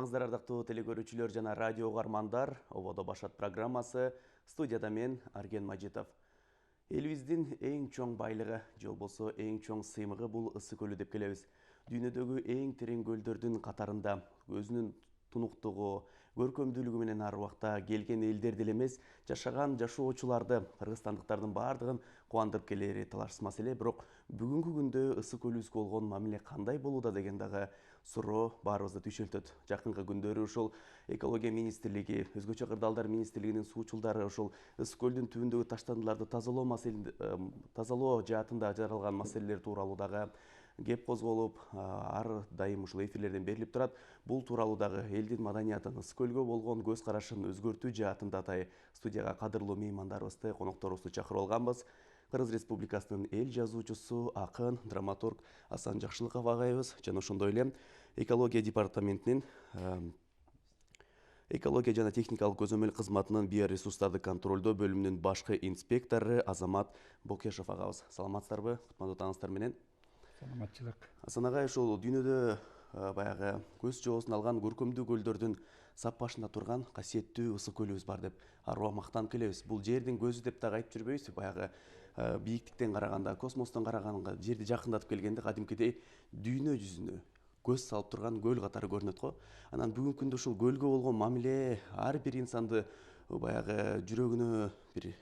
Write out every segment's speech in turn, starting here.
Саламатсыздар ардактуу телекөрүүчүлөр жана радио угармандар. Ободо башат программасы, студияда мен Арген Мажитов. Элибиздин эң чоң байлыгы, же болбосо эң чоң сыймыгы бул Ысык көлү деп келебиз. Дүйнөдөгү эң терең көлдөрдүн катарында өзүнүн тунуктугу, көркөмдүүлүгү менен ар убакта келген элдер деле эмес, жашаган жашоочуларды, кыргызстандыктардын баардыгын кубандырып келери талашсыз маселе. Бирок бүгүнкү күндө Ысык көлүбүзгө болгон мамиле кандай болууда деген дагы суроо баарыбызды түйшөлтөт. Жакынкы күндөрү ушул экология министрлиги, өзгөчө кырдаалдар министрлигинин суучулдары ушул Ысык көлдүн түбүндөгү таштандыларды тазалоо жаатында жаралган маселелер тууралуу дагы кеп козголуп, ар дайым ушул эфирлерден берилип турат. Бул тууралуу дагы элдин маданиятын, Ысык көлгө болгон көз карашын өзгөртүү жаатында атай студияга кадырлуу меймандарыбызды, конокторубузду чакырып алганбыз. Кыргыз Республикасынын эл жазуучусу, акын, драматург Асан Жакшылыков агайыбыз жана ошондой эле экология департаментинин экология жана техникалык көзөмөл кызматынын биоресурстарды контролдоо бөлүмүнүн башкы инспектору Азамат Бокешов агабыз. Саламатсыздарбы? Кутмандуу таңыңыздар менен. Саламатчылык. Асан агай, ушул дүйнөдө баягы көз жоосун алган көркөмдүү көлдөрдүн сап башында турган касиеттүү Ысык көлүбүз бар деп аруа мактанып келебиз. Бул жердин көзү деп дагы айтып жүрбөйбүзбү? Баягы бийиктиктен караганда, космостон караганга, жерди жакындатып келгенде кадимкидей дүйнө жүзүнө көз салып турган көл катары көрүнөт го. Анан бүгүнкү күндө ушул көлгө болгон мамиле ар бир инсанды баягы жүрөгүнө бир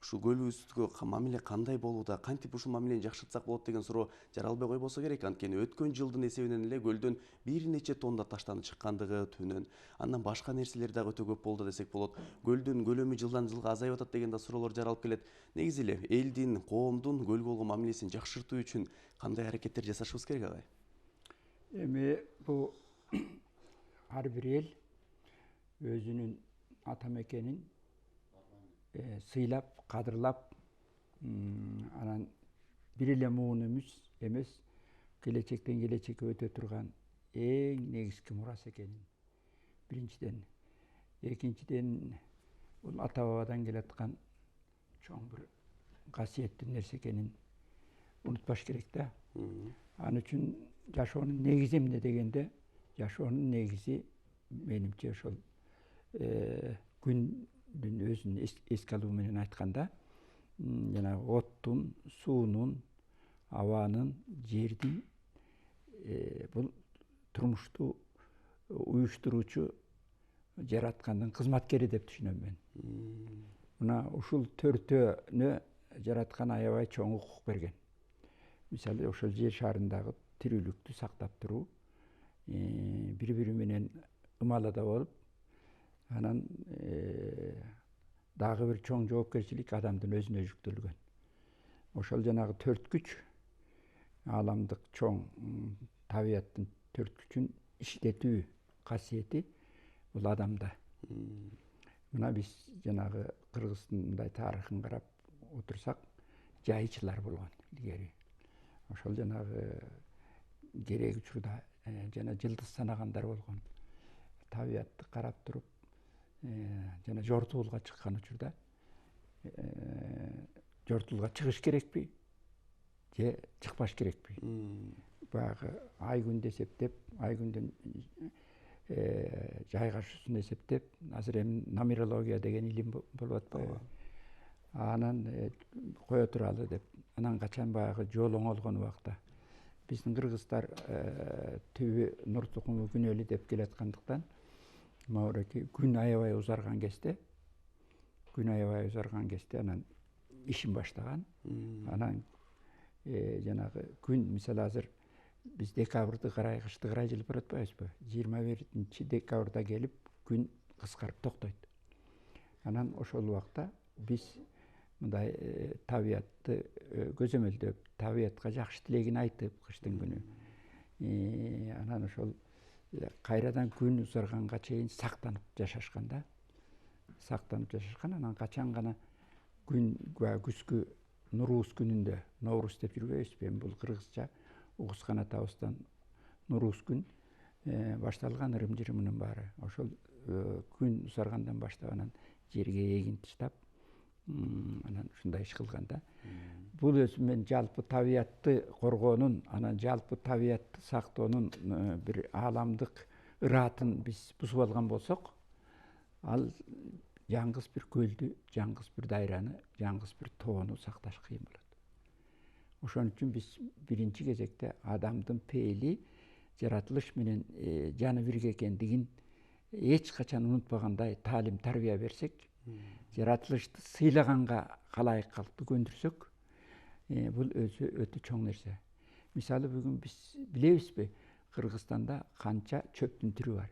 ушул көлүбүзгө мамиле кандай болууда, кантип ушул мамилени жакшыртсак болот деген суроо жаралбай койбосо керек. Анткени өткөн жылдын эсебинен эле көлдөн бир нече тонна таштанып чыккандыгы түбүнөн, андан башка нерселер дагы өтө көп болду десек болот. Көлдүн көлөмү жылдан жылга азайып атат деген да суроолор жаралып келет. Негизи эле элдин, коомдун көлгө болгон мамилесин жакшыртуу үчүн кандай аракеттер жасашыбыз керек агай? Эми бул ар бир эл өзүнүн ата мекенин сыйлап, кадырлап, анан бир эле муун эмес, келечектен келечекке өтө турган эң негизги мурас экенин биринчиден, экинчиден бул ата бабадан келаткан чоң бир касиеттүү нерсе экенин унутпаш керек да. Ал үчүн жашоонун негизи эмне дегенде, жашоонун негизи менимче ошол күндүн өзүн эске алуу менен айтканда, жанагы оттун, суунун, абанын, жердин бул турмушту уюштуруучу жараткандын кызматкери деп түшүнөм мен. Мына ушул төртөөнө жараткан аябай чоң укук берген. Мисалы, ошол жер шарындагы тирүүлүктү сактап туруу, бири менен ымалада болуп, анан дагы бир чоң жоопкерчилик адамдын өзүнө жүктөлгөн. Ошол жанагы төрт күч, ааламдык чоң табияттын төрт күчүн иштетүү касиети бул адамда. Мына биз жанагы Кыргыздын мындай тарыхын карап отурсак, жайчылар болгон илгери. Ошол жанагы керек учурда жана жылдыз санагандар болгон. Табиятты карап туруп, жана жортуулга чыккан учурда жортуулга чыгыш керекпи же чыкпаш керекпи? Баягы ай күндү эсептеп, ай күндүн жайгашуусун эсептеп, азыр эми номерология деген илим болуп атпайбы? Анан кое туралы деп, анан качан баягы жол оңолгон убакта биздин кыргыздар түбү нур тукуму күнөөлүү деп келаткандыктан, мауреки күн аябай узарган кезде анан ишин баштаган. Анан жанагы күн, мисалы азыр биз декабрды карай, кышты карай жылып баратпайбызбы? 21 декабрда келип күн кыскарып токтойт. Анан ошол убакта биз мындай табиятты көзөмөлдөп, табиятка жакшы тилегин айтып кыштын күнү, анан ошол кайрадан күн узарганга чейин сактанып жашашкан да. Анан качан гана күн күзгү нуруз күнүндө, Ноурус деп жүрбөйбүзбү? Эми бул кыргызча угускан атабыздан нуруз күн башталган ырым-жырымынын баары. Ошол күн узаргандан баштап анан жерге эгин таштап, Анан ушундай иш кылган да. Бул өзү мен жалпы табиятты коргоонун, анан жалпы табиятты сактоонун бир ааламдык ыраатын биз бузуп алган болсок, ал жаңгыз бир көлдү, жаңгыз бир дайраны, жаңгыз бир тоону сакташ кыйын болот. Ошон үчүн биз биринчи кезекте адамдын пейили жаратылыш менен жаны бирге экендигин эч качан унутпагандай таалим тарбия берсек, жаратылышты сыйлаганга калайыккалыкты көндүрсөк, бул өзү өтө чоң нерсе. Мисалы бүгүн биз билебизби, Кыргызстанда канча чөптүн түрү бар,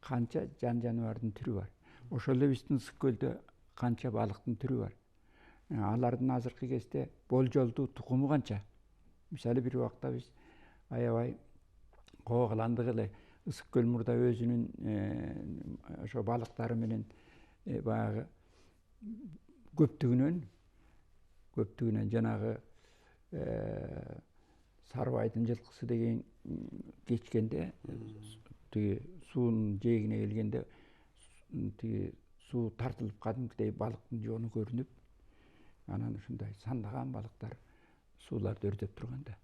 канча жан жаныбардын түрү бар. Ошол эле биздин Ысык көлдө канча балыктын түрү бар. Алардын азыркы кезде болжолдуу тукуму канча. Мисалы бир убакта биз аябай коогаландык эле Ысык көл мурда өзүнүн ошо балыктары менен баягы көптүгүнөн жанагы Сарыбайдын жылкысы деген кечкенде тиги суунун жээгине келгенде тиги суу тартылып кадимкидей балыктын жоону көрүнүп, анан ушундай сандаган балыктар сууларды өрдөп турган да.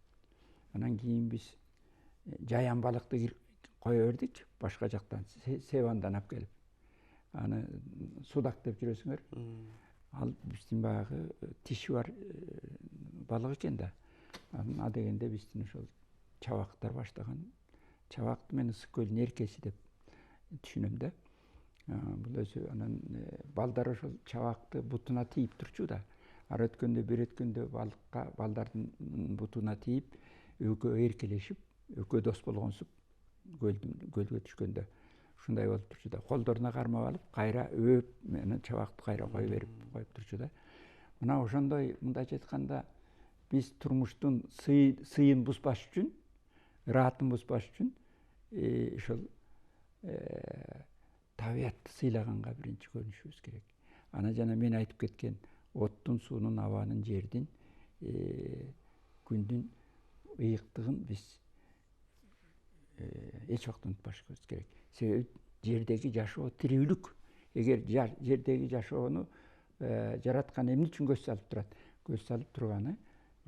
Анан кийин биз жаян балыкты кое бердик, башка жактан Севандан алып келип. Аны судак деп жүрөсүңөр. Ал биздин баягы тиши бар балык экен да. А дегенде биздин ошол чабактар баштаган. Чабакты мен Ысык көлдүн эркеси деп түшүнөм да. Бул өзү анан балдар ошол чабакты бутуна тийип турчу да. Ар өткөндө бир өткөндө балыкка балдардын бутуна тийип, экөө эркелешип, экөө дос болгонсуп көлгө түшкөндө ушундай болуп турчу да. Колдоруна кармап алып, кайра өөп, менен чабакты кайра кое берип коюп турчу да. Мына ошондой мындайча айтканда биз турмуштун сыйын бузбаш үчүн, ыраатын бузбаш үчүн ошол табиятты сыйлаганга биринчи көрүнүшүбүз керек. Ана жана мен айтып кеткен оттун, суунун, абанын, жердин, күндүн ыйыктыгын биз эч убакта унутпашыбыз керек. Себеби жердеги жашоо тирүүлүк. Эгер жердеги жашоону жараткан эмне үчүн көз салып турат? Көз салып турганы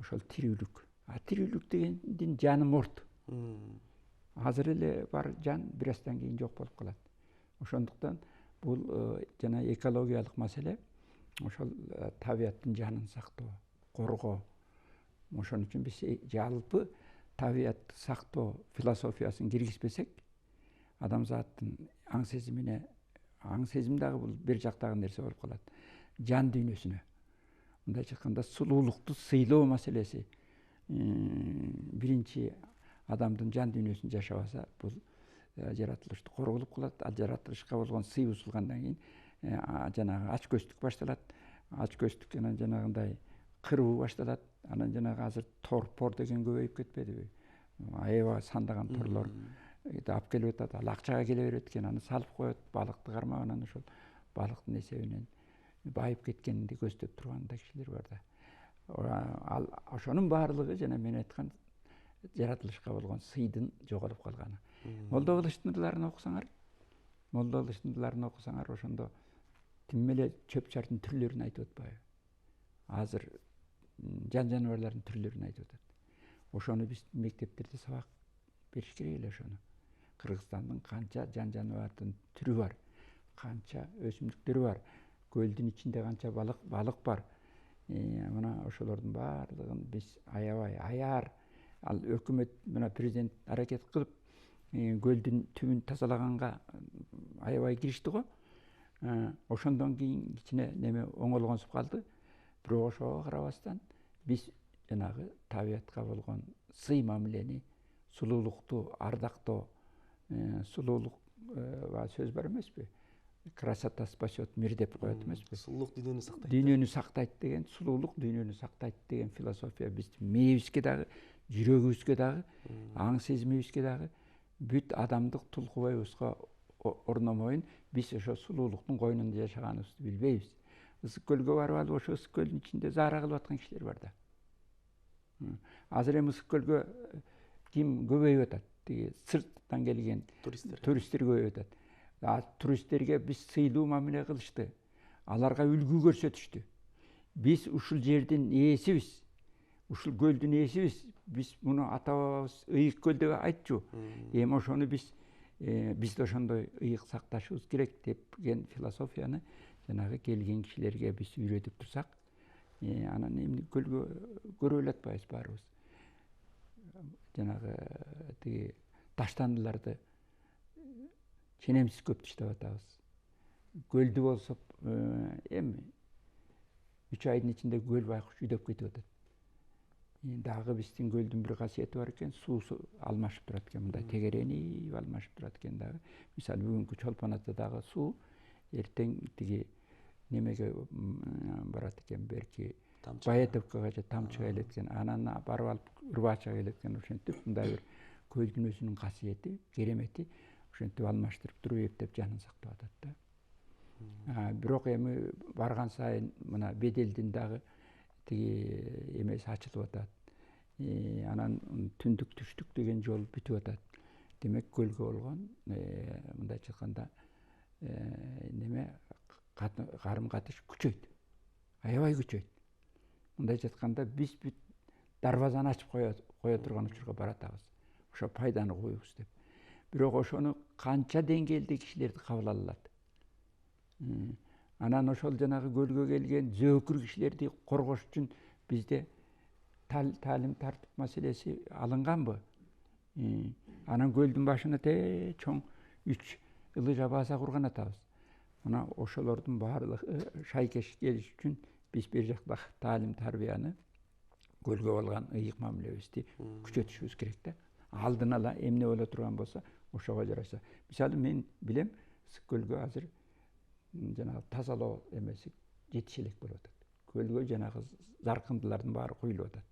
ошол тирүүлүк. А тирүүлүк дегендин жаны морт. Азыр эле бар жан бир аздан кийин жок болуп калат. Ошондуктан бул жана экологиялык маселе, ошол табияттын жанын сактоо, коргоо. Ошон үчүн биз жалпы табиятты сактоо философиясын киргизбесек, адамзаттын аң сезимине, аң сезим дагы бул бир жактагы нерсе болуп калат. Жан дүйнөсүнө, мындайча айтканда сулуулукту сыйлоо маселеси биринчи адамдын жан дүйнөсүн жашабаса, бул жаратылышты корголуп калат. Ал жаратылышка болгон сый бузулгандан кийин жанагы ач көздүк башталат. Ач көздүк анан жанагындай кыруу башталат. Анан жанагы азыр торпор деген көбөйүп кетпедиби? Аябай сандаган торлор алып келип атат. Ал акчага келе берет экен, аны салып коет, балыкты кармап, анан ошол балыктын эсебинен байып кеткенди көздөп турган да кишилер бар да. Ал ошонун баардыгы жана мен айткан жаратылышка болгон сыйдын жоголуп калганы. Молдо Кылычтын окусаңар, ошондо тим эле чөп чардын түрлөрүн айтып атпайбы? Азыр жан жаныбарлардын түрлөрүн айтып атат. Ошону биз мектептерде сабак бериш керек эле ошону. Кыргызстандын канча жан жаныбардын түрү бар, канча өсүмдүктөрү бар, көлдүн ичинде канча балык бар. Мына ошолордун баардыгын биз аябай аяр, ал өкмөт мына президент аракет кылып көлдүн түбүн тазалаганга аябай киришти го. Ошондон кийин кичине неме оңолгонсуп калды. Бирок ошого карабастан биз жанагы табиятка болгон сый мамилени, сулуулукту ардактоо, сулуулук сөз бар эмеспи? Красота спасет мир деп коет эмеспи? Сулуулук дүйнөнү сактайт. Дүйнөнү сактайт деген, сулуулук дүйнөнү сактайт деген философия биздин мээбизге дагы, жүрөгүбүзгө дагы, аң сезимибизге дагы, бүт адамдык тулкубайыбызга орномойун биз ошо сулуулуктун койнунда жашаганыбызды билбейбиз. Ысык көлгө барып алып, ошо Ысык көлдүн ичинде заара кылып аткан кишилер бар да. Азыр эми Ысык көлгө ким көбөйүп атат? Тиги сырттан келген туристтер көбөйүп атат. Туристтерге биз сыйлуу мамиле кылышты. Аларга үлгү көрсөтүштү. Биз ушул жердин ээсибиз, ушул көлдүн ээсибиз. Биз муну ата бабабыз ыйык көл деп айтчу. Эми ошону биз да ошондой ыйык сакташыбыз керек деген философияны жанагы келген кишилерге биз үйрөтүп турсак, анан эмне көлгө көрө эле баарыбыз. Жанагы тиги таштандыларды ченемсиз көп таштап атабыз. Көлдү болсо эми 3 айдын ичинде көл байкуш жүдөп кетип атат. Дагы биздин көлдүн бир касиети бар экен, суусу алмашып турат экен, мындай тегеренип алмашып турат экен дагы. Мисалы бүгүнкү Чолпон атадагы суу эртең тиги немеге барат экен, берки Баятовкага же тамчыга келет экен, анан барып алып Урбачага келет экен. Ошентип мындай бир көлдүн өзүнүн касиети, керемети ошентип алмаштырып туруп эптеп жанын сактап атат да. Бирок эми барган сайын мына Беделдин дагы тиги эмеси ачылып атат. Анан түндүк түштүк деген жол бүтүп атат. Демек көлгө болгон мындайча айтканда неме карым катыш күчөйт. Аябай күчөйт. Мындайча айтканда биз бүт дарбазаны ачып кое турган учурга баратабыз. Ошо пайданы коебуз деп. Бирок ошону канча деңгээлде кишилерди кабыл ала алат? Анан ошол жанагы көлгө келген зөөкүр кишилерди коргош үчүн бизде таалим тартип маселеси алынганбы? Анан көлдүн башына чоң 3 ылыжа база курган атабыз. Мына ошолордун баардыгы шайкеш келиш үчүн биз бер жакта таалим тарбияны көлгө болгон ыйык мамилебизди күчөтүшүбүз керек да. Алдын ала эмне боло турган болсо ошого жараша. Мисалы мен билем, Ысык көлгө азыр жанагы тазалоо эмеси жетише элек болуп атат. Көлгө жанагы заркындылардын баары куюлуп атат.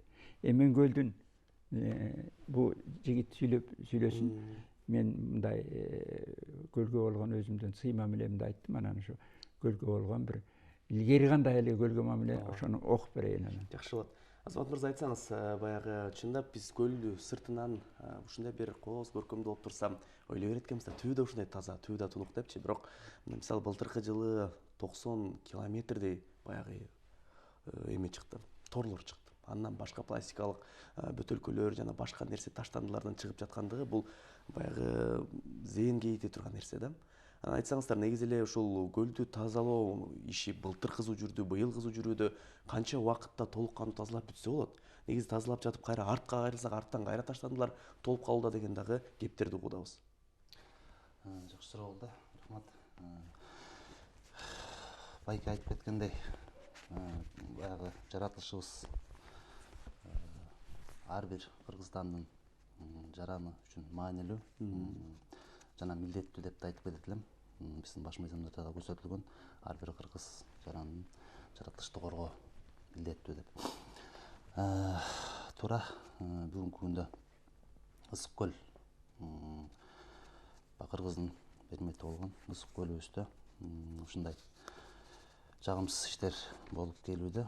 Мен көлдүн бу жигит сүйлөсүн, мен мындай көлгө болгон өзүмдүн сый мамилемди айттым. Анан ошо көлгө болгон бир илгери кандай эле көлгө мамиле ошону окуп берейин анан. Жакшы болот. Азамат мырза, айтсаңыз, баягы чындап биз көлдү сыртынан ушундай бир кооз көркөмдүү болуп турса, ойлой берет экенбиз да, түбү да ушундай таза, түбү да тунук депчи. Бирок мисалы былтыркы жылы 90 километрдей баягы эме чыкты, торлор чыкты. Андан башка пластикалык бөтөлкөлөр жана башка нерсе таштандылардын чыгып жаткандыгы бул баягы зыян кейите турган нерсе да. Айтсаңыздар, негизи эле ушул көлдү тазалоо иши былтыр кызуу жүрдү, быйыл кызуу жүрүүдө канча убакытта толук кандуу тазалап бүтсө болот? Негизи тазалап жатып кайра артка кайрылсак, арттан кайра таштандылар толуп калууда деген дагы кептерди угудабыз. Жакшы суроо болду. Рахмат. Байке айтып кеткендей, баягы жаратылышыбыз ар бир кыргызстандын жараны үчүн маанилүү жана милдеттүү деп да айтып кетет элем. Биздин баш мыйзамдарда да көрсөтүлгөн ар бир кыргыз жаранын жаратылышты коргоо милдеттүү деп. Туура бүгүнкү күндө Ысык көл кыргыздын бермети болгон Ысык көлүбүздө ушундай жагымсыз иштер болуп келүүдө.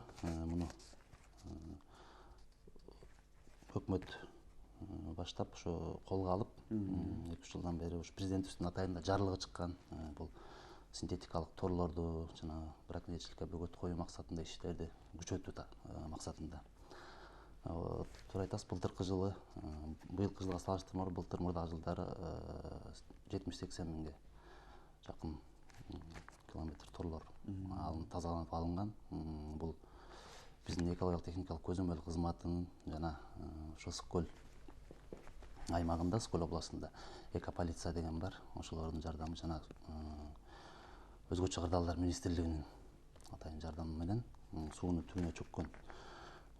Муну өкмөт баштап ошо колго алып 2-3 жылдан бери ушу президентибиздин атайында жарлыгы чыккан. Бул синтетикалык торлорду жана браконьерчиликке бөгөт коюу максатында иштерди күчөтүү максатында. Туура айтасыз, былтыркы жылы, быйылкы жылга салыштырмалуу былтыр мурдагы жылдары 70-80 миңге жакын километр торлор тазаланып алынган. Бул биздин экологиялык техникалык көзөмөл кызматынын жана ошо Ысык көл аймагында, Ысык көл областында экополиция деген бар. Ошолордун жардамы жана өзгөчө кырдаалдар министрлигинин атайын жардамы менен сууну түбүнө чөккөн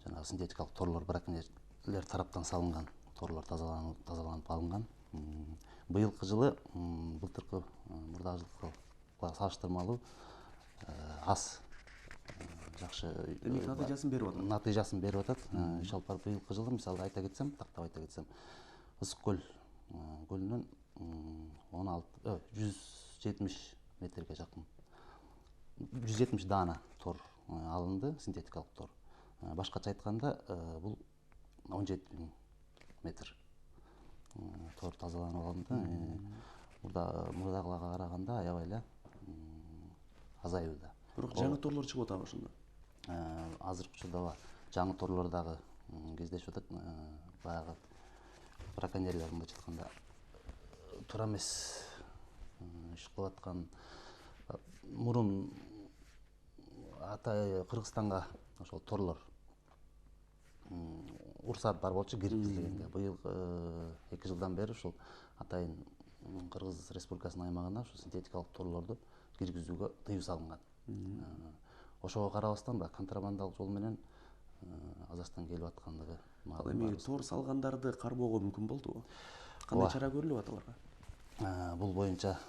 жанагы синтетикалык торлор, браконьерлер тараптан салынган торлор тазаланып алынган. Быйылкы жылы былтыркы мурдагы жылга салыштырмалуу аз жакшы натыйжасын берип атат. Жалпы быйылкы жылы мисалы айта кетсем, тактап айта кетсем, Ысык көл көлүнөн 170 метрге жакын 170 даана тор алынды, синтетикалык тор. Башкача айтканда бул 17 000 метр тор тазаланып алынды. Мурдагыларга караганда аябай эле азаюуда. Бирок жаңы торлор чыгып атабы ошондо? азыркы учурда жаңы торлордогу кездешип атат. Баягы браконьерлер мындайча айтканда туура эмес иш кылып аткан. Мурун Атай Кыргызстанга ошол торлор уруксат бар болчу киргизилгенге. Быйыл 2 жылдан бери ушул атайын Кыргыз Республикасынын аймагына ушу синтетикалык торлорду киргизүүгө тыюу салынган. Ошого карабастан баягы контрабандалык жол менен Казакстанга келип аткандыгы маалым. Эми тор салгандарды кармоого мүмкүн болдубу? Кандай чара көрүлүп атат аларга? Бул боюнча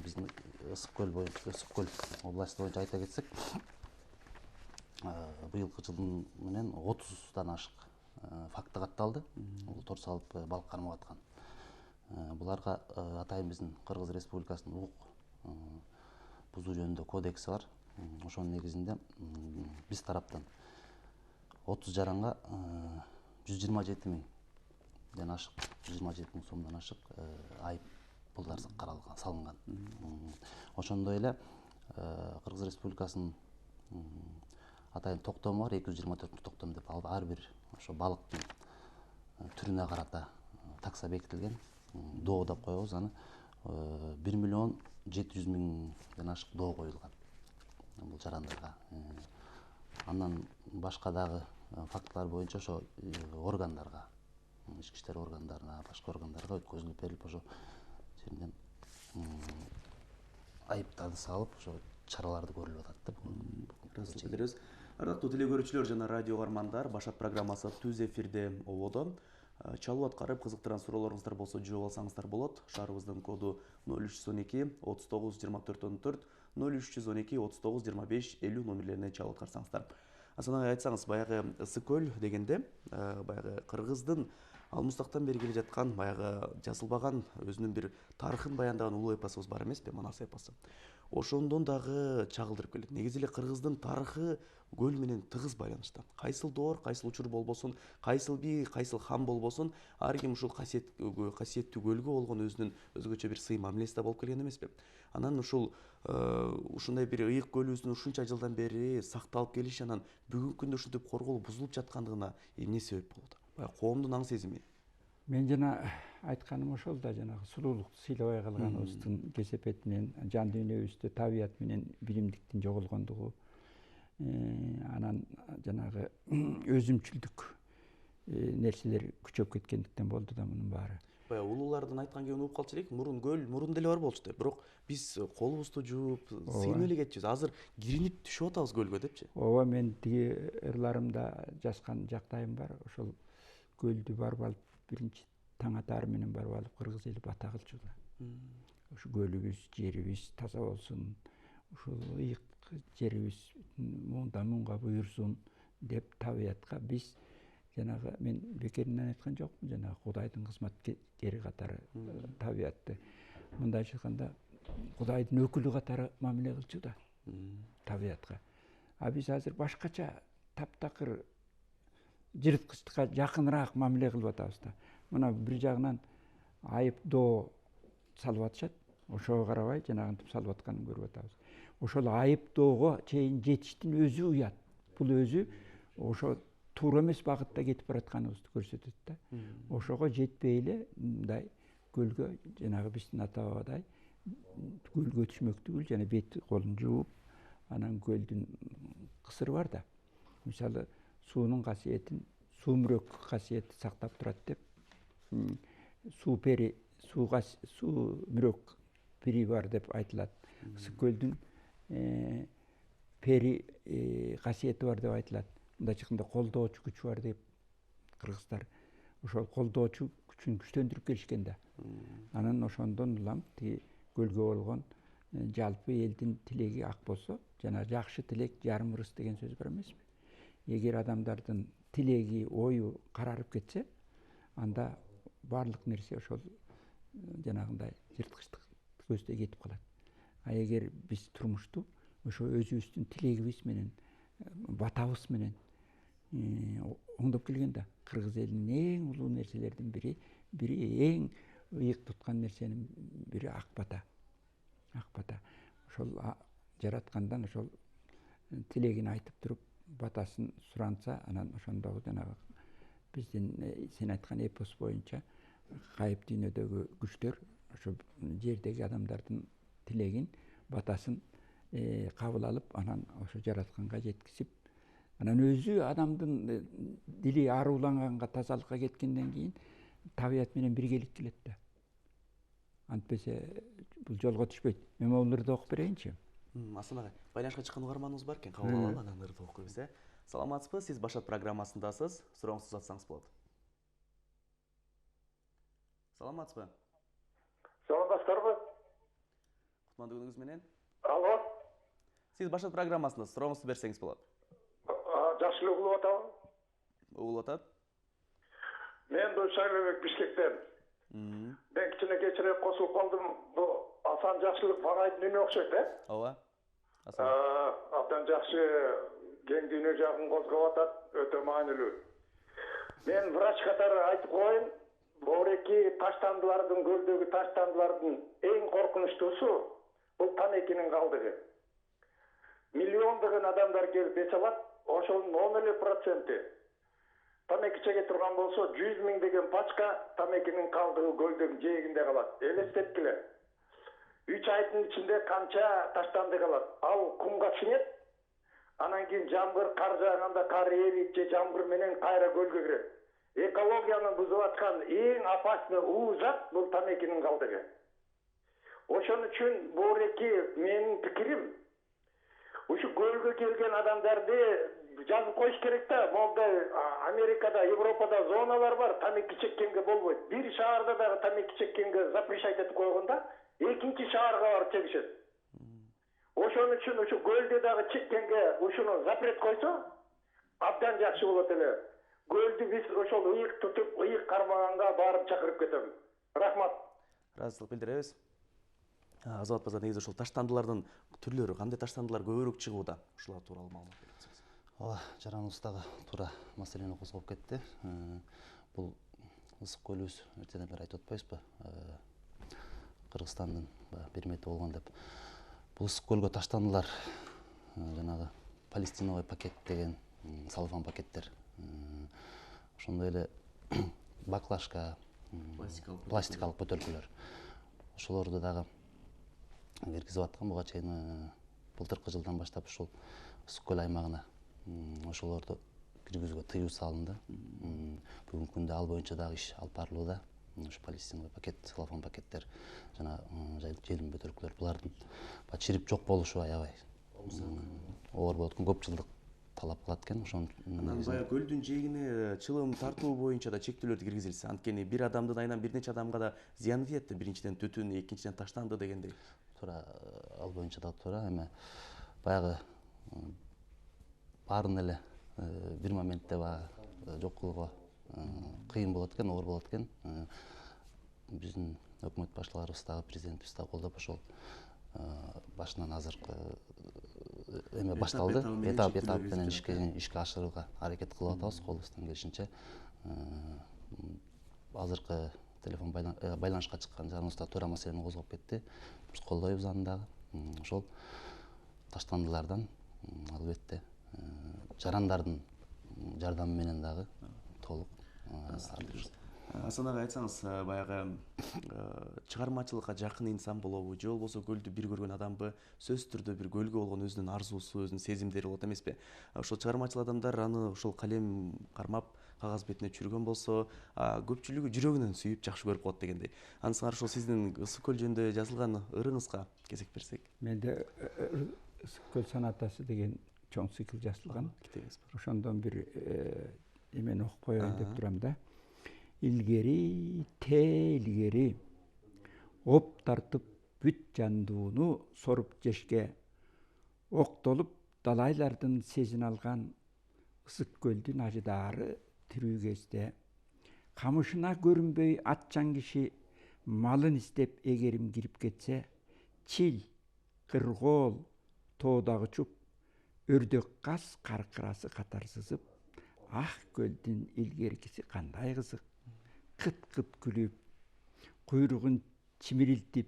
биздин Ысык Көл областы боюнча айта кетсек, быйылкы жылдын менен 30дан ашык факты катталды. Бул тор салып балык кармап аткан. Буларга атайын биздин Кыргыз Республикасынын укук бузуу жөнүндө кодекси бар. Ошонун негизинде биз тараптан 30 жаранга 127 миңден ашык, 127 миң сомдон ашык айып пулдар салынган. Ошондой эле Кыргыз Республикасынын атайын токтому бар, 224 токтом деп алып, ар бир ошо балыктын түрүнө карата такса бекитилген. Доо деп коебуз аны. 1 миллион 700 миңден ашык доо коюлган бул жарандарга. Андан башка дагы фактылар боюнча ошо органдарга, ички иштер органдарына, башка органдарга өткөзүлүп берилип, ошо жерден айыптарды салып, ошо чараларды көрүлүп атат деп. Ыраазычылык билдиребиз. Ардактуу теле көрүүчүлөр жана радио угармандар, Башат программасы түз эфирде ободо. Чалуу аткарып кызыктырган суроолоруңуздар болсо жооп алсаңыздар болот. Шаарыбыздын коду 0312 39 24 14, 0312 39 25 50 номерлерине чалуу аткарсаңыздар. Асана айтсаңыз, баягы Ысык Көл дегенде, баягы Кыргыздын алмустактан бери келе жаткан, баягы жазылбаган өзүнүн бир тарыхын баяндаган улуу эпосубуз бар эмеспи, Манас эпосу. Ошондон дагы чагылдырып келет. Негизи эле Кыргыздын тарыхы көл менен тыгыз байланышта. Кайсыл доор, кайсыл учур болбосун, кайсыл би, кайсыл хан болбосун, ар ким ушул касиеттүү көлгө болгон өзүнүн өзгөчө бир сый мамилеси да болуп келген эмеспи. Анан ушундай бир ыйык көлүбүздүн ушунча жылдан бери сакталып келиши, анан бүгүнкү күндө ушинтип корголуп бузулуп жаткандыгына эмне себеп болот? Баягы коомдун аң сезими. Мен жана айтканым ошол да, жанагы сулуулукту сыйлабай калганыбыздын кесепетинен, жан дүйнөбүздө табият менен биримдиктин жоголгондугу, анан жанагы өзүмчүлдүк нерселер күчөп кеткендиктен болду да мунун баары. Баягы улуулардын айткан кебин угуп калчу элек, мурун деле бар болчу деп. Бирок биз колубузду жууп, сыйынып эле кетчүбүз. Азыр киринип түшүп атабыз көлгө депчи. Ооба, мен тиги ырларымда жазган жактайым бар. Ошол көлдү барып алып, биринчи таң атары менен барып алып, кыргыз эли бата кылчу да. Ушу көлүбүз, жерибиз таза болсун, ушул ыйык жерибиз муунга буйрсун деп табиятка биз жанагы, мен бекеринен айткан жокмун, жанагы Кудайдын кызматкери катары табиятты, мындайча айтканда Кудайдын өкүлү катары мамиле кылчу да табиятка. А биз азыр башкача таптакыр жырткычтыкка жакыныраак мамиле кылып атабыз да. Мына бир жагынан айып доо салып атышат. Ошого карабай жанагынтип салып атканын көрүп атабыз. Ошол айып доого чейин жетиштин өзү уят. Бул өзү ошо туура эмес багытта кетип баратканыбызды көрсөтөт да. Ошого жетпей эле мындай көлгө, жанагы биздин ата бабадай көлгө түшмөк түгүл, жана бет колун жууп, анан көлдүн кысыры бар да. Мисалы, суунун касиетин, суумүрөк касиети сактап турат деп, суу пери, суумүрөк пири бар деп айтылат. Ысык көлдүн пери касиети бар деп айтылат. Мындайча айтканда колдоочу күчү бар деп кыргыздар ошол колдоочу күчүн күчтөндүрүп келишкен да. Анан ошондон улам тиги көлгө болгон жалпы элдин тилеги ак болсо, жана жакшы тилек жарым ырыс деген сөз бар эмеспи? Эгер адамдардын тилеги, ою карарып кетсе, анда баардык нерсе ошол жанагындай жырткычтык көздөй кетип калат. А эгер биз турмушту ошо өзүбүздүн тилегибиз менен, батабыз менен оңдоп келген да. Кыргыз элинин эң улуу нерселердин бири эң ыйык туткан нерсенин бири ак бата. Ак бата. Ошол жараткандан ошол тилегин айтып туруп, батасын суранса, анан ошондогу жанагы биздин сен айткан эпос боюнча кайып дүйнөдөгү күчтөр ошо жердеги адамдардын тилегин, батасын кабыл алып, анан ошо жаратканга жеткизип, анан өзү адамдын дили ааруланганга, тазалыкка кеткенден кийин табият менен биргелик келет да. Антпесе бул жолго түшпөйт. Мен могул ырды окуп берейинчи. Асан агай, байланышка чыккан угарманыбыз бар экен, кабыл алалы, анан ырды окуп койбуз. Саламатсызбы, сиз Башат программасындасыз. Сурооңузду атсаңыз болот. Саламатсызбы? Саламатсыздарбы? Кутмандуу күнүңүз менен. Алло. Сиз Башат программасындасыз. Сурооңузду берсеңиз болот. Жакшы эле угулуп атабы? Угулуп атат. Мен бул Шайлообек Бишкектен. Мен кичине кечирээк косулуп калдым. Бул Асан Жакшылык Багайдын үнү окшойт, Ооба. Абдан жакшы кең дүйнө жагын козгоп атат, өтө маанилүү. Мен врач катары айтып коеюн, боореки таштандылардын, көлдөгү таштандылардын эң коркунучтуусу бул тамекинин калдыгы. Миллиондогон адамдар келип эч алат, ошонун 10% тамеки чеге турган болсо 100 000 деген пачка тамекинин калдыгы көлдөгүн жээгинде калат. Элестеткиле. 3 айдын ичинде канча таштанды калат. Ал кумга сиңет. Анан кийин жамгыр, кар жааганда кар эрип же жамгыр менен кайра көлгө кирет. Экологияны бузуп аткан эң опасный зат бул тамекинин калдыгы. Ошон үчүн боореки менин пикирим, ушу көлгө келген адамдарды жазып коюш керек да. Молдай Америкада, Европада зоналар бар, тамеки чеккенге болбойт. Бир шаарда дагы тамеки чеккенге запрещать этип койгондо, экинчи шаарга барып чегишет. Ошон үчүн ушу көлдө дагы чеккенге ушуну запрет койсо, абдан жакшы болот эле. Көлдү биз ошол ыйык тутуп, ыйык кармаганга барып чакырып кетем. Рахмат. Ыраазычылык билдиребиз. Азамат мырза, негизи ушул таштандылардын түрлөрү, кандай таштандылар көбүрөөк чыгууда? Ушулар тууралуу маалымат берсеңиз. Ооба, жараныбыз дагы туура маселени козгоп кетти. Бул ысык көлүбүз эртеден бери айтып атпайбызбы? Кыргызстандын бермети болгон деп. Бул ысык көлгө таштандылар жанагы полиэтиленовый пакет деген салфан пакеттер. Ошондой эле баклажка, пластикалык бөтөлкөлөр. Ошолорду дагы киргизип аткан буга чейин былтыркы жылдан баштап ушул ысык көл аймагына ошолорду киргизүүгө тыюу салынды. Бүгүнкү күндө ал боюнча дагы иш алып барылууда. Ушу полиэтиленовый пакет, салфан пакеттер жана желим бөтөлкөлөр булардын чирип жок болушу аябай оор болот экен, көп жылдык талап кылат экен. Ошон анан баягы көлдүн жээгине чылым тартуу боюнча да чектөөлөрдү киргизилсе, анткени бир адамдын айынан бир нече адамга да зыяны тиет да, биринчиден түтүн, экинчиден таштанды дегендей. Туура, ал боюнча да туура. Эми баягы баарын эле бир моментте баягы жок кылууга кыйын болот экен, оор болот экен. Биздин өкмөт башчыларыбыз дагы, президентибиз дагы колдоп ошол башынан азыркы эме башталды. Этап менен ишке ашырууга аракет кылып атабыз колубуздан келишинче. Азыркы телефон байланышка чыккан жараныбыз да туура маселени козгоп кетти. Биз колдойбуз аны дагы. Ошол таштандылардан албетте жарандардын жардамы менен дагы толук Асан агай, айтсаңыз, баягы чыгармачылыкка жакын инсан болобу, же болбосо көлдү бир көргөн адамбы, сөзсүз түрдө бир көлгө болгон өзүнүн арзуусу, өзүнүн сезимдери болот эмеспи? Ошол чыгармачыл адамдар аны ошол калем кармап, кагаз бетине түшүргөн болсо, көпчүлүгү жүрөгүнөн сүйүп жакшы көрүп коет дегендей. Аны сыңар ошол сиздин ысык көл жөнүндө жазылган ырыңызга кезек берсек. Менде ысык көл сонатасы деген чоң цикл жазылган. Ошондон бир эмени окуп коеюн деп турам да. Илгери, илгери, оп тартып бүт жандууну соруп жешке, октолуп далайлардын сезин алган ысык көлдүн ажыдаары тирүү кезде, камышына көрүнбөй атчан киши малын издеп эгерим кирип кетсе, чил, кыргоол, тоодагы чуп, өрдөк каз каркырасы катар сызып, ак көлдүн илгеркиси кандай кызык. Кыт-кыт күлүп, куйругун чимирилтип,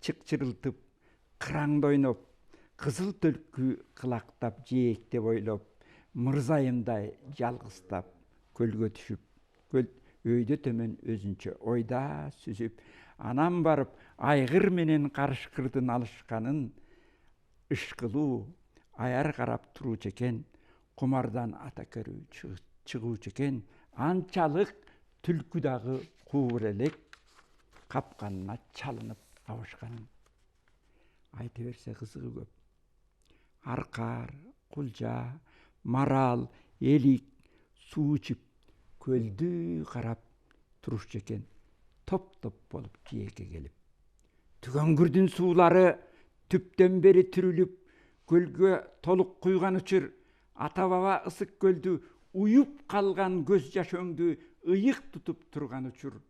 чыкчырылтып, кыраңда ойноп, кызыл төлкү кылактап, жээкте бойлоп, мырзайымдай жалғызтап көлгө түшүп, көл өйдө төмөн өзүнчө ойда сүзүп, анан барып айгыр менен карышкырдын алышканын ышкылуу аяр карап туруучу экен, кумардан ата көрүү чыгуучу экен, анчалык түлкү дагы куур элек капканына чалынып абышканын айта берсе кызыгы көп. Аркар, кулжа, марал, элик суу ичип көлдү карап турушчу экен, топ-топ болуп жээкке келип. Түгөңгүрдүн суулары түптөн бери түрүлүп, көлгө толук куйган учур ата баба ысык көлдү уюп калган көз жаш өңдү ыйык тутуп турган учур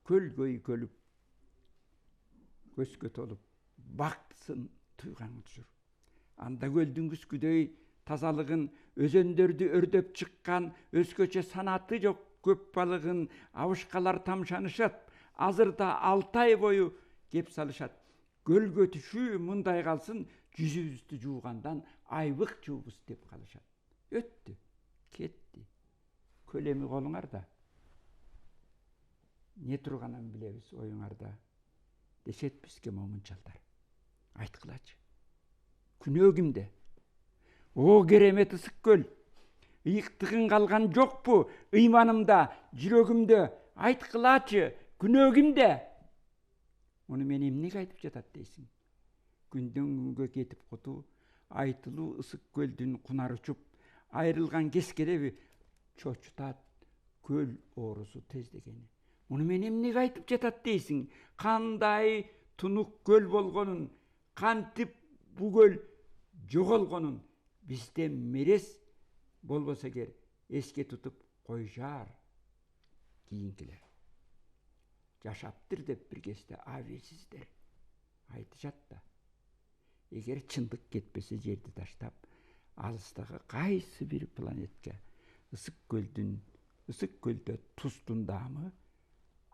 көлгөй көлүп, көзгө толуп бактысын туйган учур. Анда көлдүн күскүдөй тазалыгын, өзөндөрдү өрдөп чыккан өзгөчө санаты жок көп балыгын абышкалар тамшанышат, азырда 6 ай бою кеп салышат. Көлгө түшүү мындай калсын, жүзүбүздү жуугандан айбык жуубуз деп калышат. Өттү, кетти. Көл эми колуңарда. Не турганын билебиз оюңарда. Дешет бизге момунчалдар. Айткылачы. Күнөө кимде? О керемет ысык көл. Ыйыктыгың калган жокпу? Ыйманымда, жүрөгүмдө. Айткылачы, күнөө кимде? Муну мен эмнеге айтып жатат дейсиң? Күндөн күнгө кетип куту, айтылуу ысык көлдүн кунар учуп, айрылган кескелеби чочутат көл оорусу тездегени. Муну мен эмнеге айтып жатат дейсиң? Кандай тунук көл болгонун, кантип бу көл жоголгонун бизде мерес болбосо эгер эске тутуп койжаар кийинкилер. Жашаптыр деп бир кезде абийсиздер айтышат да. Эгер чындык кетпесе жерди таштап, алыстагы кайсы бир планетке ысык көлдө туздун даамы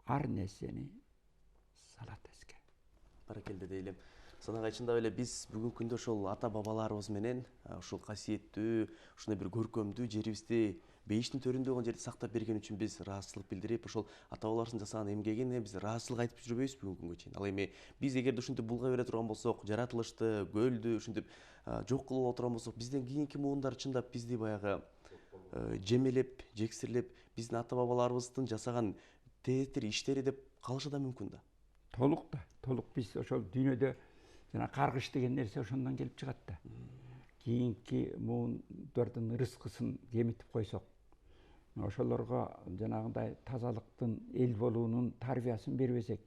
ар нерсени салат эске. Баракелде дейлем. Санага чындап эле биз бүгүнкү күндө ошол ата бабаларыбыз менен ушул касиеттүү, ушундай бир көркөмдүү жерибизди бейиштин төрүндө болгон жерди сактап берген үчүн биз ыраазычылык билдирип, ошол ата бабаларыбыздын жасаган эмгегине биз ыраазычылык айтып жүрбөйбүз бүгүнкү күнгө чейин. Ал эми биз эгерде ушинтип булгай бере турган болсок, жаратылышты, көлдү ушинтип жок кылып отурган болсок, бизден кийинки муундар чындап бизди баягы жемелеп, жексирлеп, биздин ата бабаларыбыздын жасаган тээттери, иштери деп калышы да мүмкүн да. Толук биз ошол дүйнөдө жана каргыш деген нерсе ошондон келип чыгат да. Кийинки муундардын ырыскысын кемитип койсок, ошолорго жанагындай тазалыктын, эл болуунун тарбиясын бербесек,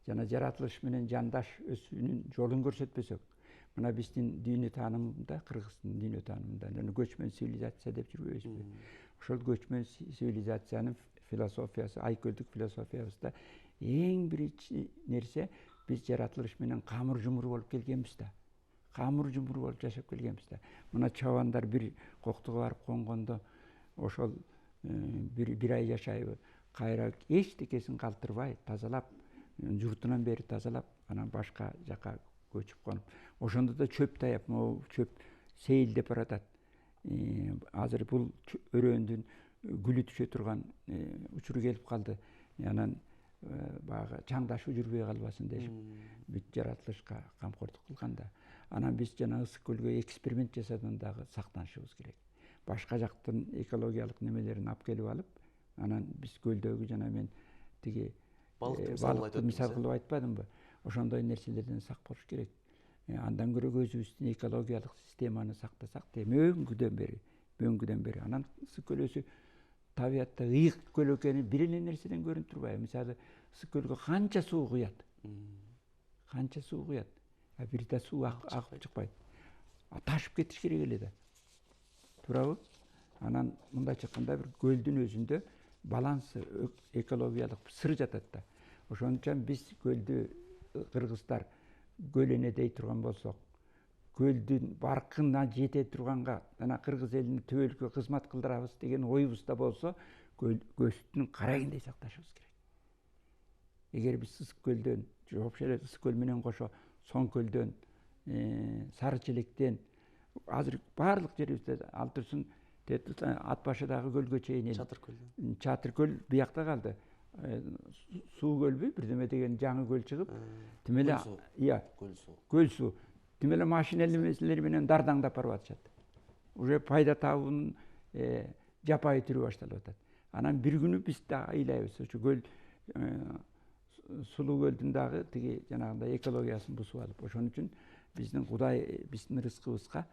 жана жаратылыш менен жандаш өсүүнүн жолун көрсөтпөсөк, мына биздин дүйнө таанымында, кыргыздын дүйнө таанымында жана көчмөн цивилизация деп жүрбөйбүзбү? Ошол көчмөн цивилизациянын философиясы, айкөлдүк философиябызда эң биринчи нерсе биз жаратылыш менен камыр жумур болуп келгенбиз да. Камыр жумур болуп жашап келгенбиз да. Мына чабандар бир коктуга барып конгондо ошол бир ай жашайбы, кайра эчтекесин калтырбай тазалап, журтунан бери тазалап, анан башка жака көчүп конуп, ошондо да чөп таяп, могу чөп сейилдеп баратат. Азыр бул өрөөндүн гүлү түшө турган учуру келип калды. Анан баягы чаңдашуу жүрбөй калбасын деп бүт жаратылышка камкордук кылганда, анан биз жана ысык көлгө эксперимент жасадан дагы сактанышыбыз керек. Башка жактын экологиялык немелерин алып келип алып, анан биз көлдөгү жана мен тиги балыкты мисал кылып айтпадымбы? Ошондой нерселерден сак болуш керек. Андан көрө өзүбүздүн экологиялык системаны сактасак, мөңгүдөн бери, анан ысык көл өзү табиятта ыйык көл экени бир эле нерседен көрүнүп турбайбы? Мисалы, ысык көлгө канча суу куят? А бир да суу агып чыкпайт. Ташып кетиш керек эле да. Туурабы? Анан мындайча айтканда бир көлдүн өзүндө балансы, экологиялык сыр жатат да. Ошондуктан биз көлдү кыргыздар көлөне дей турган болсок, көлдүн баркына жете турганга жана кыргыз элине түбөлүккө кызмат кылдырабыз деген оюбузда болсо, көстүн карагиндей сакташыбыз керек. Эгер биз ысык көлдөн, вообще эле ысык көл менен кошо Соң көлдөн, Сары Челектен, азыр баардык жерибизде ал турсун ат башыдагы көлгө чейин Чатыр көл биякта калды. Суу көлбү бирдеме деген жаңы көл чыгып, тимеле көл суу. Тимеле машина элемелер менен дардаңдап барып атышат. Уже пайда табуунун жапайы түрү башталып атат. Анан бир күнү биз да ыйлайбыз, ошо көл сулуу көлдүн дагы тиги жанагындай экологиясын бузуп алып. Ошон үчүн биздин Кудай биздин рызкыбызга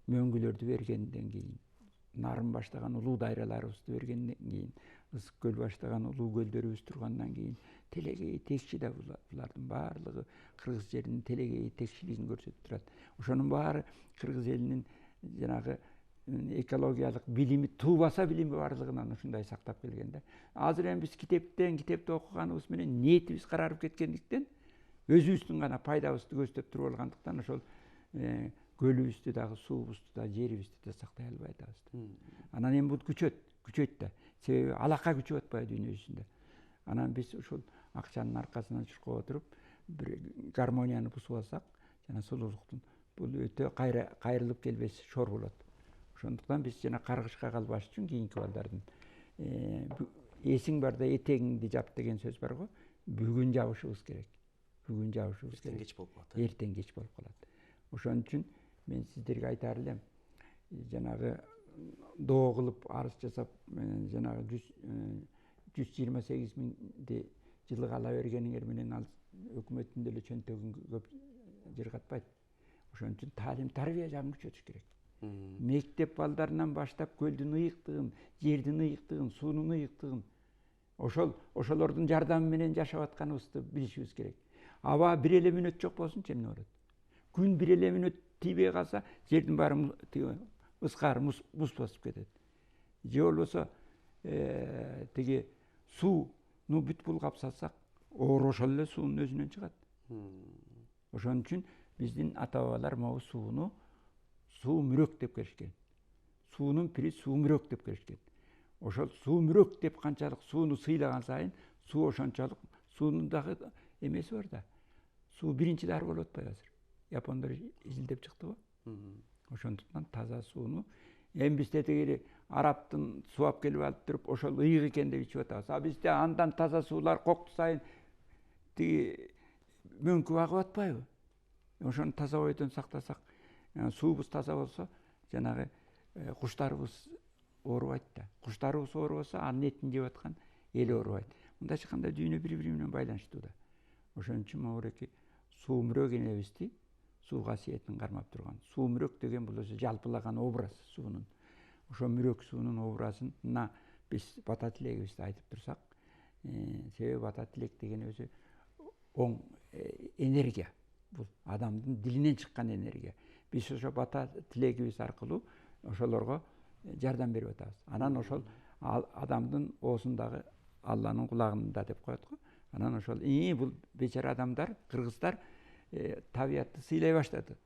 мөңгүлөрдү бергенден кийин, нарын баштаган улуу дайраларыбызды бергенден кийин, ысык көл баштаган улуу көлдөрүбүз тургандан кийин Телегей, Текчи да булардын баардыгы кыргыз жеринин Телегей, Текчилигин көрсөтүп турат. Ошонун баары кыргыз элинин жанагы экологиялык билими, туубаса билими барлыгынан ушундай сактап келген да. Азыр эми биз китепти окуганыбыз менен ниетибиз карарып кеткендиктен өзүбүздүн гана пайдабызды көздөп туруп алгандыктан ошол көлүбүздү дагы, суубузду да, жерибизди да сактай албай атабыз. Анан эми бул күчөйт да. Себеби алака күчөп атпайбы дүйнө жүзүндө. Анан биз ушул акчанын аркасынан чуркап отуруп, бир гармонияны бузуп алсак, жана сулуулуктун бул өтө кайрылып келбес шор болот. Ошондуктан биз жана каргышка калбаш үчүн кийинки балдардын эсиң барда этегиңди жап деген сөз бар го. Бүгүн жабышыбыз керек. Бүгүн жабышыбыз керек. Эртең кеч болуп калат. Эртең кеч болуп калат. Ошон үчүн мен сиздерге айтаар элем, жанагы доо кылып арыз жасап, жанагы 128 миңди жылга ала бергениңер менен ал өкмөттүн деле чөнтөгүн көп жыргатпайт. Ошон үчүн таалим тарбия жагын күчөтүш керек. Мектеп балдарынан баштап көлдүн ыйыктыгын, жердин ыйыктыгын, суунун ыйыктыгын ошолордун жардамы менен жашап атканыбызды билишибиз керек. Аба бир эле мүнөт жок болсунчу эмне болот? Күн бир эле мүнөт тийбей калса, жердин баары ыскаар муз басып кетет. Же болбосо тиги сууну бүт булгап салсак, оор ошол эле суунун өзүнөн чыгат. Ошон үчүн биздин ата бабалар могу сууну суу мүрөк деп келишкен. Суунун пири суу мүрөк деп келишкен. Ошол суу мүрөк деп канчалык сууну сыйлаган сайын, суу ошончолук суунун дагы эмеси бар да. Суу биринчи дары болуп атпайбы азыр? Япондор изилдеп чыкты го. Ошондуктан таза сууну эми бизде тиги Араптын сууап келип алып туруп, ошол ыйык экен деп ичип атабыз. А бизде андан таза суулар кокту сайын тиги мөңкүп агып атпайбы? Ошону таза бойдон сактасак, суубуз таза болсо, жанагы куштарыбыз оорубайт да. Куштарыбыз оорубаса, анын этин жеп аткан эл оорубайт. Мындайча айтканда дүйнө бири-бири менен байланыштуу да. Ошон үчүн могуреки суу мүрөк энебизди суу касиетин кармап турган. Суу мүрөк деген бул өзү жалпылаган образ суунун. Ошо мүрөк суунун образына биз бата тилегибизди айтып турсак, себеби бата тилек деген өзү оң энергия. Бул адамдын дилинен чыккан энергия. Биз ошо бата тилегибиз аркылуу ошолорго жардам берип атабыз. Анан ошол адамдын оозундагы Алланын кулагында деп коет го. Анан ошол бул бечара адамдар, кыргыздар табиятты сыйлай баштады.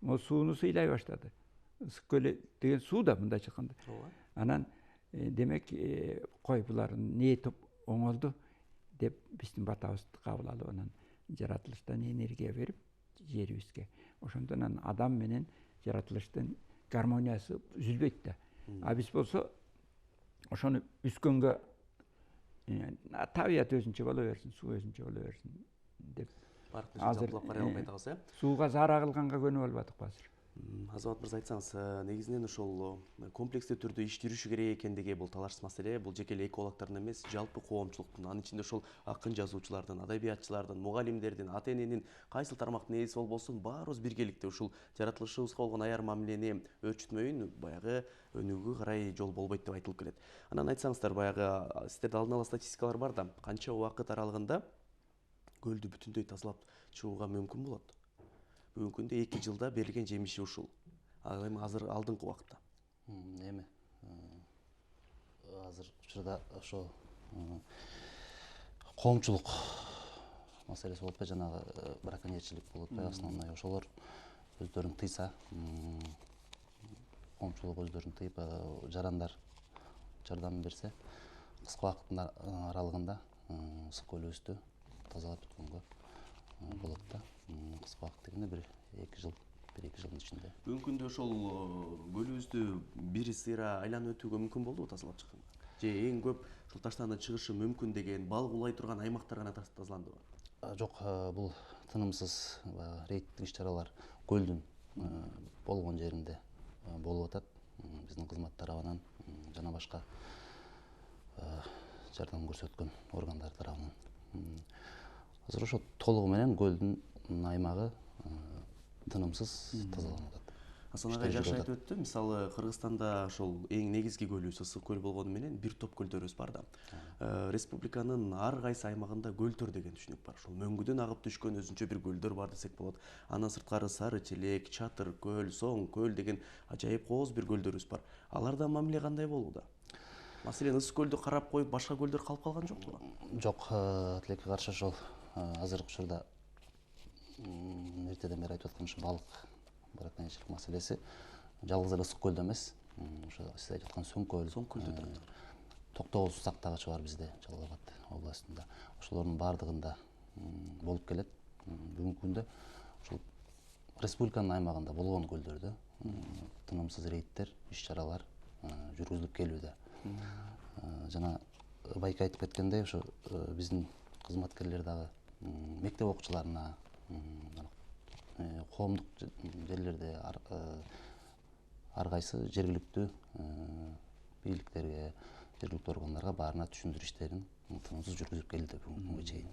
Могу сууну сыйлай баштады. Ысык көл деген суу да мындайча айтканда. Анан демек кой булардын ниети оңолду деп биздин батабызды кабыл алып, анан жаратылыштан энергия берип жерибизге. Ошондон адам менен жаратылыштын гармониясы үзүлбөйт да. А биз болсо ошону үскөнгө табият өзүнчө боло берсин, суу өзүнчө боло берсин деп азыр карай албай атабыз, сууга заара кылганга көнүп албадыкпы азыр? Азамат мырза, айтсаңыз, негизинен ошол комплекстүү түрдө иш жүрүшү керек экендиги бул талашсыз маселе. Бул жеке эле экологдордун эмес, жалпы коомчулуктун, анын ичинде ошол акын жазуучулардын, адабиятчылардын, мугалимдердин, ата эненин, кайсыл тармактын ээси болбосун, баарыбыз биргеликте ушул жаратылышыбызга болгон аяр мамилени өрчүтмөйүн баягы өнүгүүгө карай жол болбойт деп айтылып келет. Анан айтсаңыздар, баягы сиздерде алдын ала статистикалар бар да, канча убакыт аралыгында көлдү бүтүндөй тазалап чыгууга мүмкүн болот? Бүгүнкү күндө 2 жылда берилген жемиши ушул. Ал эми азыр алдыңкы убакытта. Эми азыр учурда ошо коомчулук маселеси болуп атпайбы, жанагы браконьерчилик болуп атпайбы, основной ошолор өздөрүн тыйса, коомчулук өздөрүн тыйып, жарандар жардам берсе, кыска убакыттын аралыгында ысык көлүбүздү тазалап бүткөнгө болот да. Кыска убакыт дегенде 1-2 жыл 1-2 жылдын ичинде. Бүгүнкү күндө ошол көлүбүздү бир сыйра айланып өтүүгө мүмкүн болдубу тазалап чыкканга? Же эң көп ушул таштандын чыгышы мүмкүн деген бал кулай турган аймактар гана тазаландыбы? Жок, бул тынымсыз рейдтик иш-чаралар көлдүн болгон жеринде болуп атат. Биздин кызмат тарабынан жана башка жардам көрсөткөн органдар тарабынан. Азыр ошо толугу менен көлдүн аймагы тынымсыз тазаланып атат. Асан агай жакшы айтып өттү. Мисалы Кыргызстанда ошол эң негизги көлүбүз ысык көл болгону менен бир топ көлдөрүбүз бар да. Республиканын ар кайсы аймагында көлдөр деген түшүнүк бар. Ошол мөңгүдөн агып түшкөн өзүнчө бир көлдөр бар десек болот. Андан сырткары Сары Челек, Чатыр көл, Соң көл деген ажайып кооз бир көлдөрүбүз бар. Аларда мамиле кандай болууда? Маселен, ысык көлдү карап коюп, башка көлдөр калып калган жокпу? Жок, тилекке каршы ошол азыркы учурда эртеден бери айтып аткан ошо балык браконьерчилик маселеси жалгыз эле ысык көлдө эмес, ошо сиз айтып аткан Соң көлдө турат. Токтогул суу сактагычы бар бизде Жалал Абад областында. Ошолордун баардыгында болуп келет. Бүгүнкү күндө ушул республиканын аймагында болгон көлдөрдө тынымсыз рейдтер, иш-чаралар жүргүзүлүп келүүдө. Жана байке айтып кеткендей, ошо биздин кызматкерлер дагы мектеп окуучуларына, коомдук жерлерде ар кайсы жергиликтүү бийликтерге, жергиликтүү органдарга баарына түшүндүрүү иштерин тынымсыз жүргүзүп келди бүгүнкү күнгө чейин.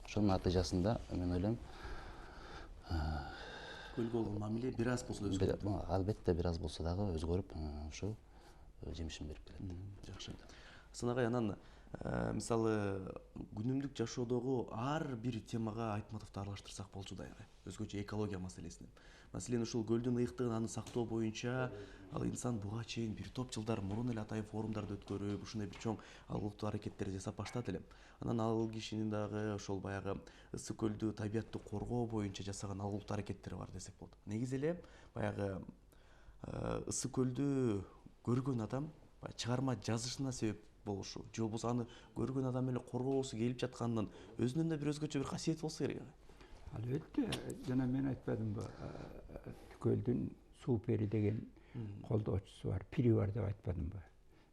Ошонун натыйжасында мен ойлойм Көлгө болгон мамиле бир аз болсо да өзгөрдү. Албетте бир аз болсо дагы өзгөрүп, ушу жемишин берип келет. Жакшы. Асан агай, анан мисалы күнүмдүк жашоодогу ар бир темага Айтматовду аралаштырсак болчу да, өзгөчө экология маселесинен. Маселен, ушул көлдүн ыйыктыгын аны сактоо боюнча ал инсан буга чейин бир топ жылдар мурун эле атайын форумдарды өткөрүп, ушундай бир чоң алгылыктуу аракеттерди жасап баштады эле. Анан ал кишинин дагы ошол баягы ысык көлдү, табиятты коргоо боюнча жасаган алгылыктуу аракеттери бар десек болот. Негизи эле баягы ысык көлдү көргөн адам чыгарма жазышына себеп болушу, же болбосо аны көргөн адам эле коргоосу келип жатканынын өзүнөн да бир өзгөчө бир касиети болсо керек. Албетте, жана мен айтпадымбы, көлдүн суу пери деген колдоочусу бар, пири бар деп айтпадымбы.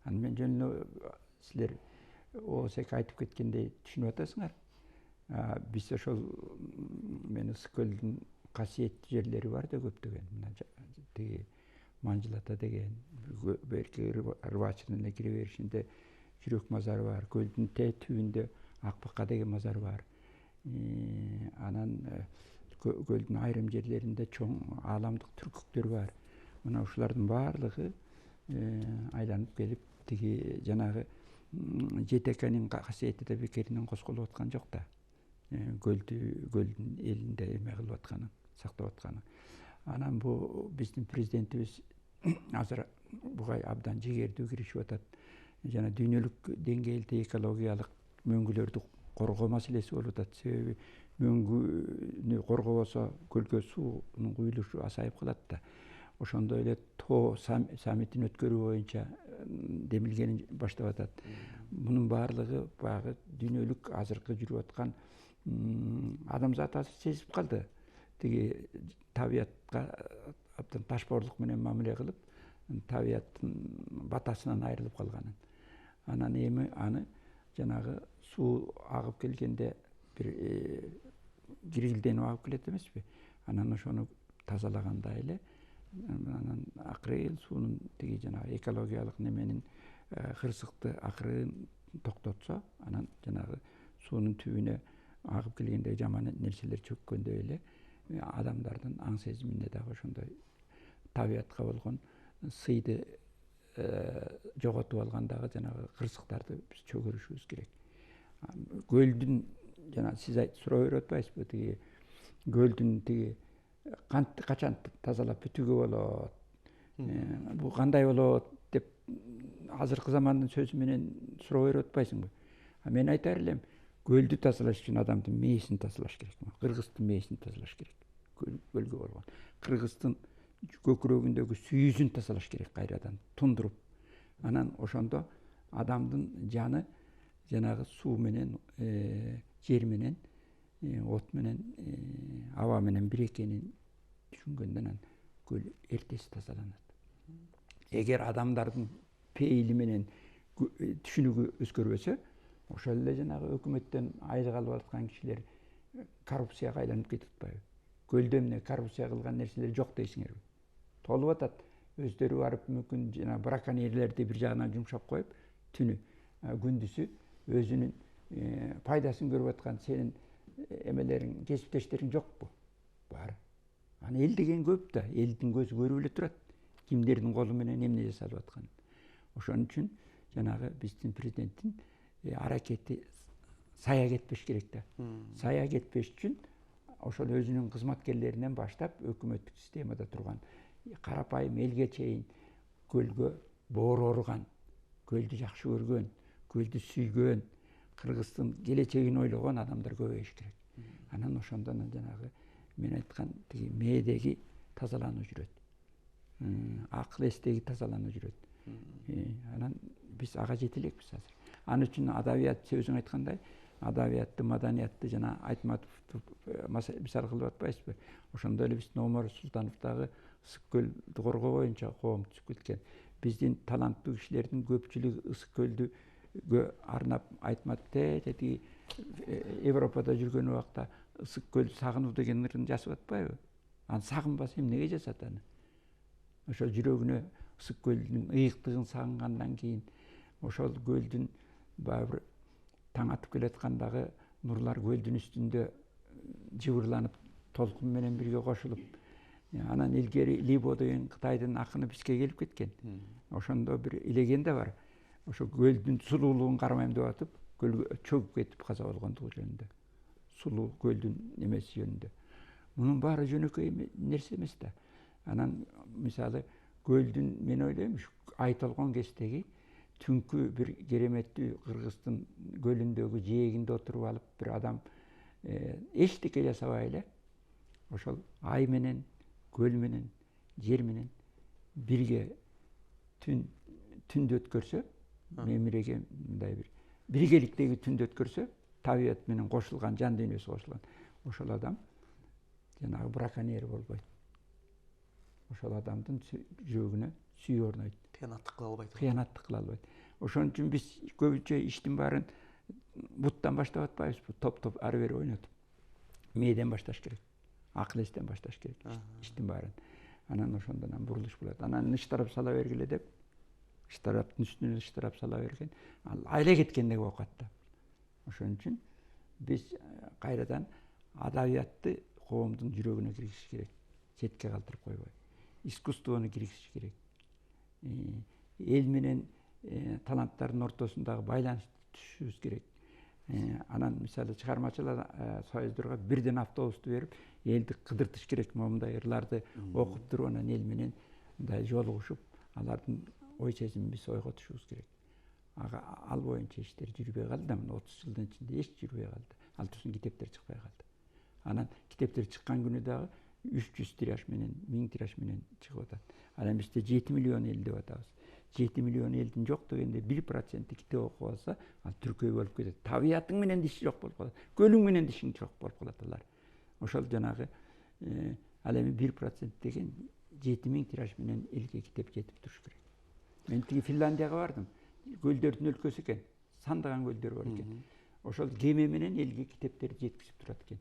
Аны мен жөн эле силер Оосек айтып кеткендей түшүнүп атасыңар. Биз ошол мен ысык көлдүн касиеттүү жерлери бар да көптөгөн. Мына тиги Манжылата деген, берки Рыбачынын кире беришинде Жүрөк мазары бар, көлдүн түбүндө Акбака деген мазар бар. Анан көлдүн айрым жерлеринде чоң ааламдык түркүктөр бар. Мына ушулардын баардыгы айланып келип, тиги жанагы ЖТКнин касиети да бекеринен косколуп аткан жок да. Көлдүн элинде эме кылып атканы, сактап атканы. Анан бу биздин президентибиз азыр буга абдан жигердүү киришип атат. Жана дүйнөлүк деңгээлде экологиялык мөңгүлөрдү коргоо маселеси болуп атат. Себеби мөңгүнү коргобосо көлгө суунун куюлушу азайып калат да. Ошондой эле Тоо саммитин өткөрүү боюнча демилгени баштап атат. Мунун баардыгы баягы дүйнөлүк азыркы жүрүп аткан адамзат азыр сезип калды. Тиги табиятка абдан ташбоорлук менен мамиле кылып, табияттын батасынан айрылып калганын. Анан эми аны жанагы суу агып келгенде бир киргилденип агып келет эмеспи? Анан ошону тазалагандай эле анан акырын суунун тиги жанагы экологиялык неменин кырсыкты акырын токтотсо, анан жанагы суунун түбүнө агып келгенде жаман нерселер чөккөндөй эле адамдардын аң сезимине дагы ошондой табиятка болгон сыйды жоготуп алгандагы жанагы кырсыктарды биз чөгөрүшүбүз керек. Көлдүн жана сиз суроо берип атпайсызбы, тиги көлдүн тиги качан тазалап бүтүүгө болот, бу кандай болот деп азыркы замандын сөзү менен суроо берип атпайсыңбы? Мен айтар элем, көлдү тазалаш үчүн адамдын мээсин тазалаш керек. Кыргыздын мээсин тазалаш керек. Көлгө болгон. Кыргыздын көкүрөгүндөгү сүйүзүн тазалаш керек кайрадан тундуруп. Анан ошондо адамдын жаны жанагы суу менен, жер менен, от менен, аба менен бир экенин түшүнгөндөн көл эртеси тазаланат. Эгер адамдардын пейили менен түшүнүгү өзгөрбөсө, ошол эле жанагы өкмөттөн айлык алып аткан кишилер коррупцияга айланып кетип атпайбы? Көлдө эмне коррупция кылган нерселер жок дейсиңерби? Толуп атат. Өздөрү барып мүмкүн жана браконьерлерди бир жагынан жумшап коюп, түнү күндүзү өзүнүн пайдасын көрүп аткан сенин эмелериң, кесиптештериң жокпу? Бар. Аны эл деген көп да, элдин көзү көрүп эле турат. Кимдердин колу менен эмне жасалып атканын. Ошон үчүн жанагы биздин президенттин аракети сая кетпеш керек да. Сая кетпеш үчүн ошол өзүнүн кызматкерлеринен баштап өкмөттүк системада турган карапайым элге чейин көлгө боору ооруган, көлдү жакшы көргөн, көлдү сүйгөн, Кыргыздын келечегин ойлогон адамдар көбөйүш керек. Анан ошондон жанагы мен айткан тиги мээдеги тазалануу жүрөт. Акыл эстеги тазалануу жүрөт. Анан биз ага жете элекпиз азыр. Аны үчүн адабият сөзүң айткандай, адабиятты, маданиятты жана Айтматовду мисал кылып атпайсызбы? Ошондой эле биздин Омар Султанов дагы ысык көлдү коргоо боюнча коом түзүп кеткен. Биздин таланттуу кишилердин көпчүлүгү ысык көлдүгө арнап Айтматов тиги Европада жүргөн убакта ысык көлдү сагынуу деген ырын жазып атпайбы? Аны сагынбаса эмнеге жазат аны? Ошол жүрөгүнө ысык көлдүн ыйыктыгын сагынгандан кийин, ошол көлдүн баягы таң атып келаткандагы нурлар көлдүн үстүндө жыбырланып толкун менен бирге кошулуп, анан илгери Либо деген Кытайдын акыны бизге келип кеткен. Ошондо бир легенда бар. Ошо көлдүн сулуулугун кармайм деп атып, көлгө чөгүп кетип каза болгондугу жөнүндө. Сулуу көлдүн эмеси жөнүндө. Мунун баары жөнөкөй нерсе эмес да. Анан мисалы көлдүн мен ойлойм ай толгон кездеги түнкү бир кереметтүү Кыргыздын көлүндөгү жээгинде отуруп алып бир адам эчтеке жасабай эле ошол ай менен, көл менен, жер менен бирге түндү өткөрсө, мемиреге мындай бир биргеликтеги түндү өткөрсө, табият менен кошулган, жан дүйнөсү кошулган, ошол адам жанагы браконьер болбойт. Ошол адамдын жүрөгүнө сүйүү орнойт. Кыянаттык кыла албайт. Ошон үчүн биз көбүнчө иштин баарын буттан баштап атпайбызбы? Топ ары бери ойнотуп. Мээден башташ керек. Акыл эстен башташ керек иштин баарын. Анан ошондон бурулуш болот. Анан ыштарап сала бергиле деп, ыштараптын үстүнө ыштарап сала берген, ал айла кеткендей болуп калат да. Ошон үчүн биз кайрадан адабиятты коомдун жүрөгүнө киргизиш керек. Четке калтырып койбой. Искусствону киргизиш керек. Эл менен таланттардын ортосундагы байланышты түшүрүбүз керек. Анан мисалы чыгармачыл союздорго бирден автобусту берип, элди кыдыртыш керек. Момундай ырларды окуп туруп, анан эл менен мындай жолугушуп, алардын ой сезимин биз ойготушубуз керек. Ал боюнча иштер жүрбөй калды, мына 30 жылдын ичинде эч жүрбөй калды. Ал турсун китептер чыкпай калды. Анан китептер чыккан күнү дагы 300 тираж менен, 1000 тираж менен чыгып атат. Анан бизде 7 миллион эл деп атабыз. 7 миллион элдин жок дегенде 1% китеп окуп алса, ал түркөй болуп кетет. Табиятың менен диши жок болуп калат. Көлүң менен дишиң жок болуп калат алар. Ошол жанагы ал эми 1% деген 7000 тираж менен элге китеп жетип туруш керек. Мен тиги Финляндияга бардым. Көлдөрдүн өлкөсү экен. Сандаган көлдөр бар экен. Ошол кеме менен элге китептерди жеткизип турат экен.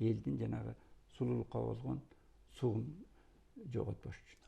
Элдин жанагы сулуулукка болгон суун жоготпош үчүн.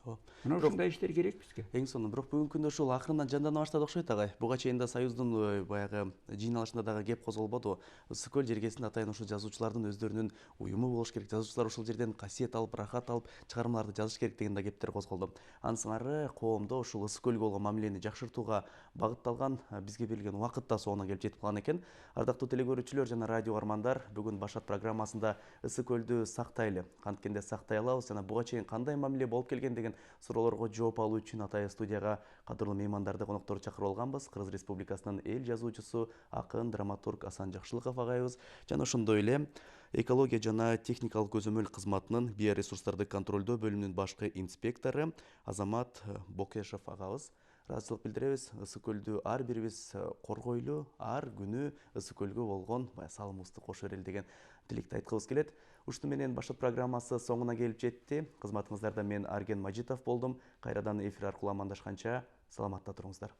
Мына ушундай иштер керек бизге. Эң сонун, бирок бүгүнкү күндө ушул акырындан жандана баштады окшойт агай. Буга чейин да Союздун баягы жыйналышында дагы кеп козголбоду. Ысык көл жергесинде атайын ушул жазуучулардын өздөрүнүн уюму болуш керек. Жазуучулар ушул жерден касиет алып, рахат алып, чыгармаларды жазыш керек деген да кептер козголду. Анын сыңары коомдо ушул ысык көлгө болгон мамилени жакшыртууга багытталган, бизге берилген убакыт да соңуна келип жетип калган экен. Ардактуу телекөрүүчүлөр жана радио угармандар, бүгүн Башат программасында ысык көлдү сактайлы, канткенде сактай алабыз жана буга чейин кандай мамиле болуп келген деген суроолорго жооп алуу үчүн атайын студияга кадырлуу меймандарды, конокторду чакырып алганбыз. Кыргыз Республикасынын эл жазуучусу, акын, драматург Асан Жакшылыков агайыбыз жана ошондой эле экология жана техникалык көзөмөл кызматынын биоресурстарды контролдоо бөлүмүнүн башкы инспектору Азамат Бокешов агабыз. Ыраазычылык билдиребиз. Ысык көлдү ар бирибиз коргойлу, ар күнү ысык көлгө болгон салымыбызды кошо берели деген тилекти айткыбыз келет. Ушуну менен Башат программасы соңуна келип жетти. Кызматыңыздарда мен Арген Мажитов болдум. Кайрадан эфир аркылуу амандашканча саламатта туруңуздар.